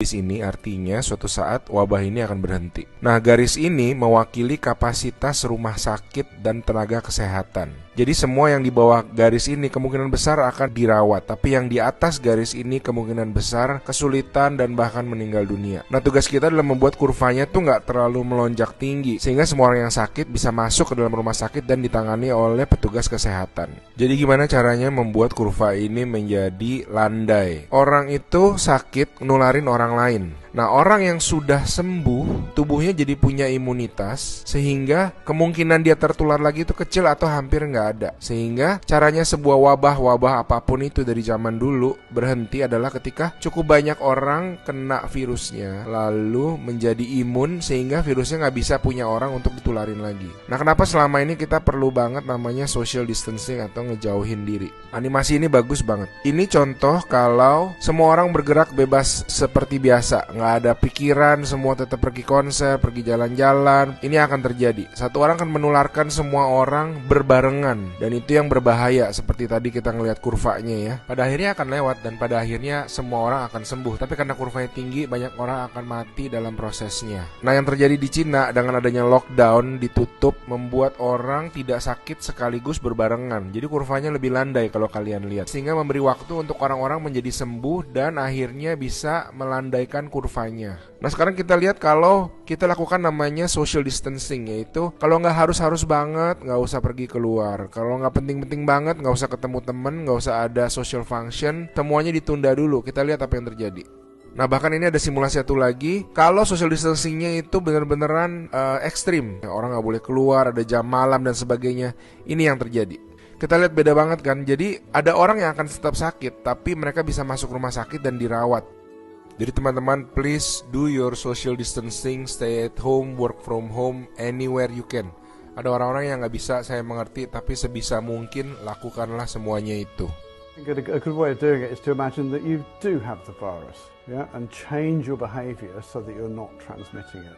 garis ini artinya suatu saat wabah ini akan berhenti. Nah, garis ini mewakili kapasitas rumah sakit dan tenaga kesehatan. Jadi semua yang di bawah garis ini kemungkinan besar akan dirawat, tapi yang di atas garis ini kemungkinan besar kesulitan dan bahkan meninggal dunia. Nah, tugas kita adalah membuat kurvanya tuh nggak terlalu melonjak tinggi, sehingga semua orang yang sakit bisa masuk ke dalam rumah sakit dan ditangani oleh petugas kesehatan. Jadi gimana caranya membuat kurva ini menjadi landai? Orang itu sakit nularin orang lain. Nah, orang yang sudah sembuh, tubuhnya jadi punya imunitas, sehingga kemungkinan dia tertular lagi itu kecil atau hampir nggak ada. Sehingga caranya sebuah wabah apapun itu dari zaman dulu berhenti adalah ketika cukup banyak orang kena virusnya, lalu menjadi imun sehingga virusnya nggak bisa punya orang untuk ditularin lagi. Nah, kenapa selama ini kita perlu banget namanya social distancing atau ngejauhin diri? Animasi ini bagus banget. Ini contoh kalau semua orang bergerak bebas seperti biasa, nggak ada pikiran, semua tetap pergi konser, pergi jalan-jalan. Ini akan terjadi. Satu orang akan menularkan semua orang berbarengan, dan itu yang berbahaya. Seperti tadi kita ngelihat kurvanya ya. Pada akhirnya akan lewat dan pada akhirnya semua orang akan sembuh. Tapi karena kurvanya tinggi, banyak orang akan mati dalam prosesnya. Nah, yang terjadi di Cina dengan adanya lockdown, ditutup, membuat orang tidak sakit sekaligus berbarengan. Jadi kurvanya lebih landai kalau kalian lihat, sehingga memberi waktu untuk orang-orang menjadi sembuh dan akhirnya bisa melandaikan kurvanya. Nah, sekarang kita lihat kalau kita lakukan namanya social distancing, yaitu kalau nggak harus banget nggak usah pergi keluar, kalau nggak penting-penting banget nggak usah ketemu temen, nggak usah ada social function, semuanya ditunda dulu. Kita lihat apa yang terjadi. Nah, bahkan ini ada simulasi satu lagi. Kalau social distancingnya itu benar-beneran ekstrim, orang nggak boleh keluar, ada jam malam dan sebagainya. Ini yang terjadi. Kita lihat beda banget kan. Jadi ada orang yang akan tetap sakit, tapi mereka bisa masuk rumah sakit dan dirawat. Jadi teman-teman, please do your social distancing, stay at home, work from home, anywhere you can. Ada orang-orang yang nggak bisa, saya mengerti, tapi sebisa mungkin lakukanlah semuanya itu. A good way of doing it is to imagine that you do have the virus, yeah, and change your behavior so that you're not transmitting it.